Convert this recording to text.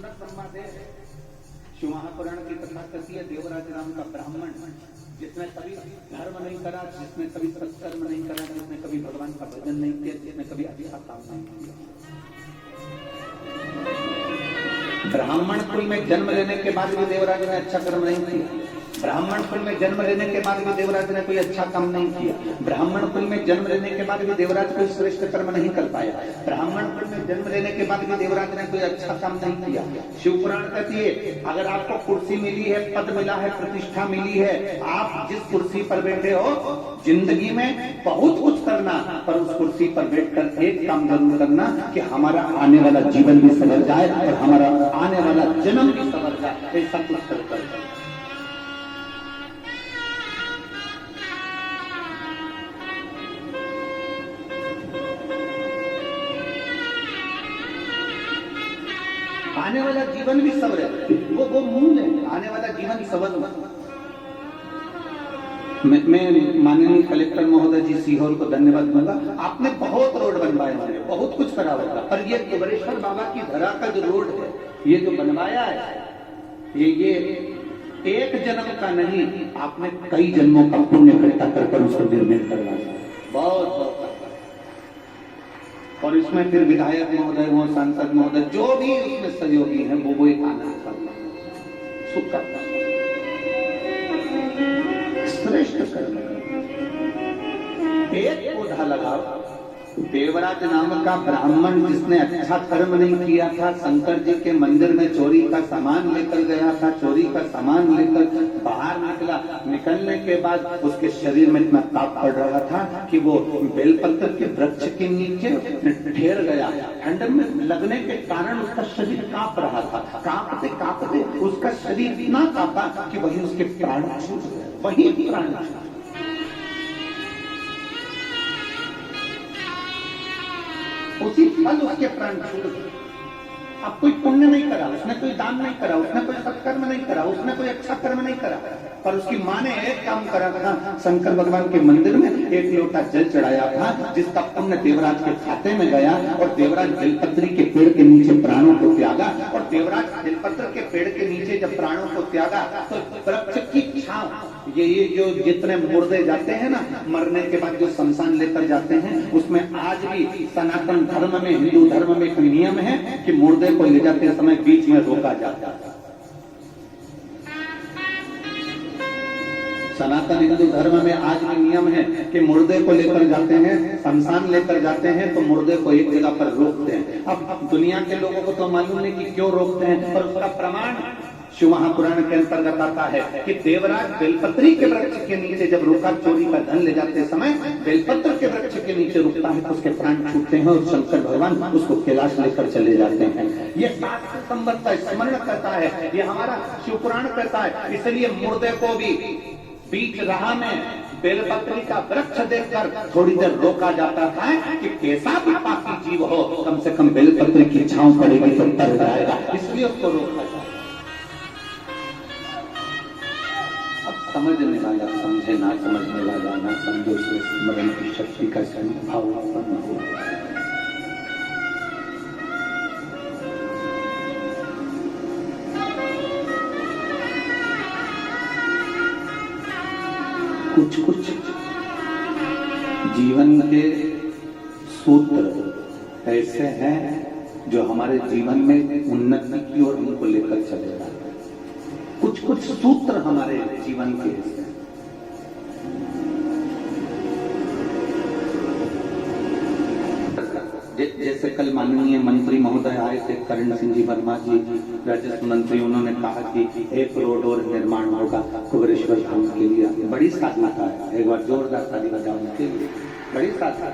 सुंदर संवाद है शिव महापुराण की कथा कहती है देवराज नाम का ब्राह्मण जिसने कभी धर्म नहीं करा, जिसने कभी सत्कर्म नहीं करा, जिसने कभी भगवान का भजन नहीं किया, जिसने कभी अच्छा काम नहीं किया, ब्राह्मण कुल में जन्म लेने के बाद भी देवराज ने अच्छा कर्म नहीं किया, ब्राह्मण कुल में जन्म लेने के बाद भी देवराज ने कोई अच्छा काम नहीं किया, ब्राह्मण कुल में जन्म लेने के बाद भी देवराज कोई श्रेष्ठ कर्म नहीं कर पाया, ब्राह्मण कुल में जन्म लेने के बाद भी देवराज ने कोई अच्छा काम नहीं किया। शिवपुराण कहती है अगर आपको कुर्सी मिली है, पद मिला है, प्रतिष्ठा मिली है, आप जिस कुर्सी पर बैठे हो जिंदगी में बहुत कुछ करना, पर उस कुर्सी पर बैठकर एक काम जरूर करना कि हमारा आने वाला जीवन भी संवर जाए और हमारा आने वाला जन्म भी संवर जाए, ऐसा कुछ कर आने वाला जीवन भी सबर है, वो मूल है, आने वाला जीवन सबर। मैं माननीय कलेक्टर महोदय जी सीहोर को धन्यवाद दूंगा, आपने बहुत रोड बनवाए होंगे, बहुत कुछ करा होगा, पर ये दुबरेश्वर बाबा की धरा का जो रोड है, ये जो बनवाया है, ये एक जन्म का नहीं, आपने कई जन्मों का पुण्य इकट्ठा कर उसको निर्मित करवाया, बहुत। और इसमें फिर विधायक महोदय हो, सांसद महोदय, जो भी उसमें सहयोगी हैं, वो एक आनंद करता है, सुख करता है, श्रेष्ठ करना। एक पौधा लगाओ, देवराज नाम का ब्राह्मण जिसने अच्छा कर्म नहीं किया था, शंकर जी के मंदिर में चोरी का सामान लेकर गया था, चोरी का सामान लेकर बाहर निकला, निकलने के बाद उसके शरीर में इतना ताप पड़ रहा था कि वो बेलपत्र के वृक्ष के नीचे ठहर गया, ठंड में लगने के कारण उसका शरीर कांप रहा था, कांपते कांपते उसका शरीर इतना कांपा कि वही उसके प्राण छूट गए, वही प्राण छूट। उसी फल उसके प्राण छूट गए। अब कोई पुण्य नहीं करा, उसने कोई दान नहीं करा, उसने कोई सत्कर्म नहीं करा, उसने कोई अच्छा कर्म नहीं करा, पर उसकी माँ ने एक काम करा था, शंकर भगवान के मंदिर में एक लोटा जल चढ़ाया था, जिसका पुण्य देवराज के खाते में गया, और देवराज बेलपत्री के पेड़ के नीचे प्राणों को त्यागा, और देवराज बेलपत्र के पेड़ के नीचे जब प्राणों को त्यागा तो वृक्ष की छांव, ये जो जितने मुर्दे जाते हैं ना, मरने के बाद जो शमशान लेकर जाते हैं, उसमें आज भी सनातन धर्म में, हिंदू धर्म में एक नियम है कि मुर्दे को ले जाते समय बीच में रोका जाता है। सनातन हिंदू धर्म में आज भी नियम है कि मुर्दे को लेकर जाते हैं, शमशान लेकर जाते हैं, तो मुर्दे को एक जगह पर रोकते हैं। अब दुनिया के लोगों को तो मालूम नहीं कि क्यों रोकते हैं, पर उसका प्रमाण शिव महापुराण के अंतर्गत आता है कि देवराज बेलपत्री के वृक्ष के नीचे जब रोका, चोरी का धन ले जाते समय बेलपत्र के वृक्ष के नीचे रुकता है, तो उसके प्राण छूटते हैं और शंकर भगवान उसको कैलाश लेकर चले जाते हैं। ये शास्त्र संबद्ध का स्मरण करता है, ये हमारा शिवपुराण कहता है। इसलिए मुर्दे को भी बीच राह में बेलपत्री का वृक्ष देखकर थोड़ी देर रोका जाता है कि कैसा भी पापी जीव हो, कम से कम बेलपत्री की छांव पड़ेगी तो तर जाएगा, इसलिए उसको रोका जाए। समझने वाला समझे, ना समझने वाला ना समझे, उसमें स्मरण की शक्ति का भाव उत्पन्न हो। कुछ जीवन के सूत्र ऐसे हैं जो हमारे जीवन में उन्नति की ओर हमको लेकर चलेगा। कुछ सूत्र हमारे जीवन के हिस्से। जैसे कल माननीय मंत्री महोदय आए थे, करण सिंह जी वर्मा जी, राजस्व मंत्री, उन्होंने कहा कि एक रोड और निर्माण होगा कुबेरेश्वर धाम के लिए। बड़ी साधना है, एक बार जोरदार ताली बजाओ उनके लिए, बड़ी साधना।